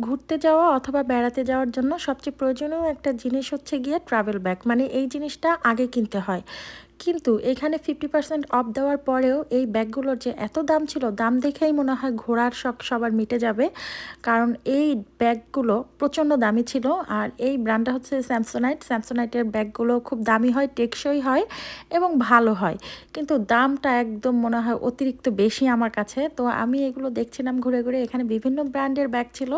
ঘুরতে যাওয়া অথবা বেড়াতে যাওয়ার জন্য সবচেয়ে প্রয়োজনীয় একটা জিনিস হচ্ছে গিয়ে ট্রাভেল ব্যাগ। মানে এই জিনিসটা আগে কিনতে হয়, কিন্তু এখানে 50% অফ দেওয়ার পরেও এই ব্যাগগুলোর যে এত দাম ছিল, দাম দেখেই মনে হয় ঘোরার শখ সবার মিটে যাবে। কারণ এই ব্যাগগুলো প্রচণ্ড দামি ছিল। আর এই ব্র্যান্ডটা হচ্ছে স্যামসোনাইট। স্যামসোনাইটের ব্যাগগুলো খুব দামি হয়, টেকসই হয় এবং ভালো হয়, কিন্তু দামটা একদম মনে হয় অতিরিক্ত বেশি আমার কাছে। তো আমি এগুলো দেখছিলাম ঘুরে ঘুরে, এখানে বিভিন্ন ব্র্যান্ডের ব্যাগ ছিল।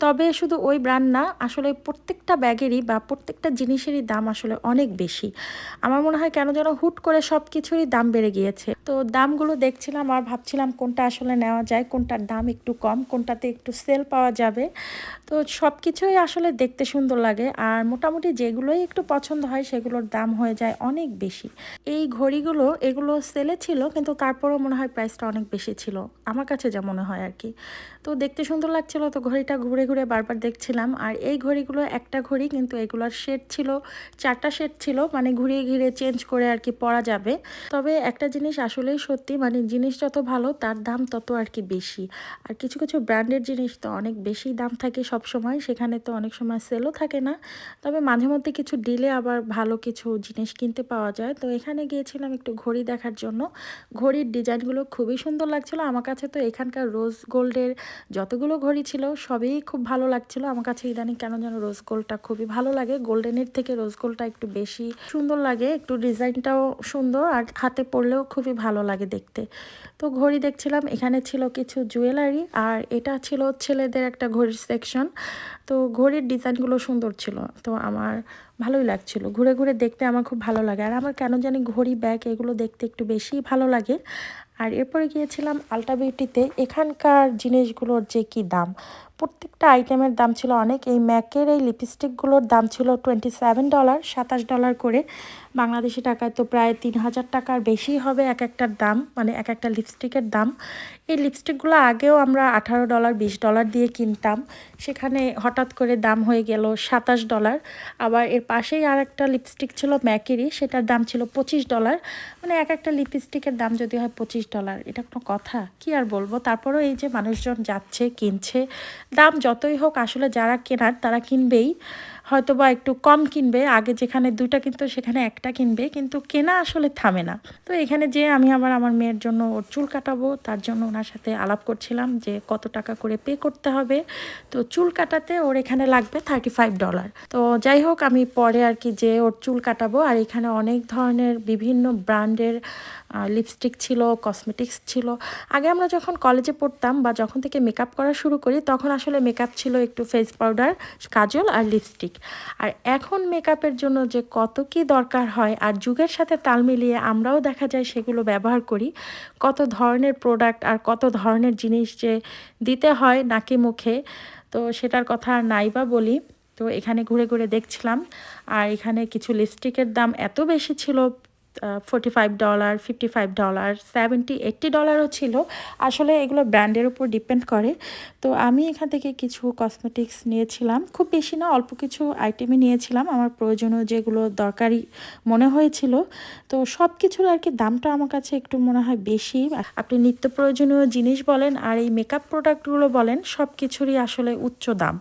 তবে শুধু ওই ব্র্যান্ড না, আসলে প্রত্যেকটা ব্যাগেরই বা প্রত্যেকটা জিনিসেরই দাম আসলে অনেক বেশি। আমার মনে হয় কেন যেন হুট করে সব কিছুরই দাম বেড়ে গিয়েছে। তো দামগুলো দেখছিলাম আর ভাবছিলাম কোনটা আসলে নেওয়া যায়, কোনটার দাম একটু কম, কোনটাতে একটু সেল পাওয়া যাবে। তো সব কিছুই আসলে দেখতে সুন্দর লাগে, আর মোটামুটি যেগুলোই একটু পছন্দ হয় সেগুলোর দাম হয়ে যায় অনেক বেশি। এই ঘড়িগুলো এগুলো সেলে ছিল, কিন্তু তারপরেও মনে হয় প্রাইসটা অনেক বেশি ছিল আমার কাছে যা মনে হয় আর কি। তো দেখতে সুন্দর লাগছিল, তো ঘড়িটা ঘুরে ঘুরে বারবার দেখছিলাম। আর এই ঘড়িগুলো একটা ঘড়ি, কিন্তু এগুলোর শেড ছিল, 4টা শেড ছিল, মানে ঘুরিয়ে ঘিরে চেঞ্জ করে আর কি পরা যাবে। তবে একটা জিনিস আসলেই সত্যি, মানে জিনিস যত ভালো তার দাম তত আর কি বেশি। আর কিছু কিছু ব্র্যান্ডের জিনিস তো অনেক বেশি দাম থাকে সব সময়, সেখানে তো অনেক সময় সেলও থাকে না। তবে মাঝে মধ্যে কিছু ডিলে আবার ভালো কিছু জিনিস কিনতে পাওয়া যায়। তো এখানে গিয়েছিলাম একটু ঘড়ি দেখার জন্য। ঘড়ির ডিজাইনগুলো খুবই সুন্দর লাগছিল আমার কাছে। তো এখানকার রোজ গোল্ডের যতগুলো ঘড়ি ছিল সবই খুব ভালো লাগছিল আমার কাছে। ইদানিং কেন যেন রোজ গোল্ডটা খুবই ভালো লাগে, গোল্ডেনের থেকে রোজ গোল্ডটা একটু বেশি সুন্দর লাগে, একটু ডিজাইনটাও সুন্দর আর হাতে পরলেও খুবই ভালো লাগে দেখতে। তো ঘড়ি দেখছিলাম, এখানে ছিল কিছু জুয়েলারি, আর এটা ছিল ছেলেদের একটা ঘড়ির সেকশন। তো ঘড়ির ডিজাইনগুলো সুন্দর ছিল, তো আমার ভালোই লাগছিল ঘুরে ঘুরে দেখতে, আমার খুব ভালো লাগে। আর আমার কেন জানি ঘড়ি ব্যাগ এগুলো দেখতে একটু বেশি ভালো লাগে। আর এরপরে গিয়েছিলাম আলটা বিউটিতে। এখানকার জিনিসগুলোর যে কি দাম, প্রত্যেকটা আইটেমের দাম ছিল অনেক। এই ম্যাকের এই লিপস্টিকগুলোর দাম ছিল $27, $27 করে। বাংলাদেশি টাকায় তো প্রায় 3000 টাকার বেশি হবে এক একটার দাম, মানে এক একটা লিপস্টিকের দাম। এই লিপস্টিকগুলো আগেও আমরা $18, $20 দিয়ে কিনতাম, সেখানে হঠাৎ করে দাম হয়ে গেল $27। আবার এর পাশেই আর একটা লিপস্টিক ছিল ম্যাকেরই, সেটার দাম ছিল $25। মানে এক একটা লিপস্টিকের দাম যদি হয় $25, এটা কোনো কথা? কি আর বলবো। তারপরেও এই যে মানুষজন যাচ্ছে কিনছে, দাম যতই হোক আসলে যারা কেনার তারা কিনবেই, হয়তো বা একটু কম কিনবে। আগে যেখানে দুইটা কিনতো সেখানে একটা কিনবে, কিন্তু কেনা আসলে থামে না। তো এখানে যে আমি আবার আমার মেয়ের জন্য ওর চুল কাটাবো, তার জন্য ওনার সাথে আলাপ করছিলাম যে কত টাকা করে পে করতে হবে। তো চুল কাটাতে ওর এখানে লাগবে $35। তো যাই হোক, আমি পরে আর কি যে ওর চুল কাটাবো। আর এখানে অনেক ধরনের বিভিন্ন ব্র্যান্ডের লিপস্টিক ছিল, কসমেটিক্স ছিল। আগে আমরা যখন কলেজে পড়তাম বা যখন থেকে মেকআপ করা শুরু করি, তখন আসলে মেকআপ ছিল একটু ফেস পাউডার, কাজল আর লিপস্টিক। আর এখন মেকআপের জন্য যে কত কি দরকার হয়, আর যুগের সাথে তাল মিলিয়ে আমরাও দেখা যায় সেগুলো ব্যবহার করি। কত ধরনের প্রোডাক্ট আর কত ধরনের জিনিস যে দিতে হয় নাকি মুখে, তো সেটার কথা আর নাই বা বলি। তো এখানে ঘুরে ঘুরে দেখছিলাম, আর এখানে কিছু লিপস্টিকের দাম এত বেশি ছিল, $45, $55, $70, $80ও ছিল। আসলে এগুলো ব্র্যান্ডের উপর ডিপেন্ড করে। তো আমি এখান থেকে কিছু কসমেটিক্স নিয়েছিলাম, খুব বেশি না, অল্প কিছু আইটেমই নিয়েছিলাম আমার প্রয়োজনীয় যেগুলো দরকারি মনে হয়েছিল। তো সব কিছুর আর কি দামটা আমার কাছে একটু মনে হয় বেশি। আপনি নিত্য প্রয়োজনীয় জিনিস বলেন আর এই মেকআপ প্রোডাক্টগুলো বলেন, সব কিছুরই আসলে উচ্চ দাম।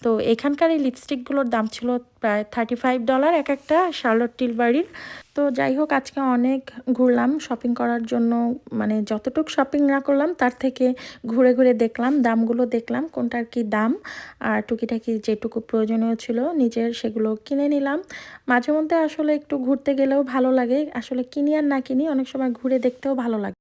তো এখানকার এই লিপস্টিকগুলোর দাম ছিল প্রায় $35 এক একটা, শার্লট টিলবাড়ির। তো যাই হোক, আজকে অনেক ঘুরলাম শপিং করার জন্য, মানে যতটুকু শপিং না করলাম তার থেকে ঘুরে ঘুরে দেখলাম, দামগুলো দেখলাম কোনটার কি দাম, আর টুকিটাকি যেটুকু প্রয়োজনীয় ছিল নিজের সেগুলো কিনে নিলাম। মাঝে মধ্যে আসলে একটু ঘুরতে গেলেও ভালো লাগে, আসলে কিনি আর না কিনি অনেক সময় ঘুরে দেখতেও ভালো লাগে।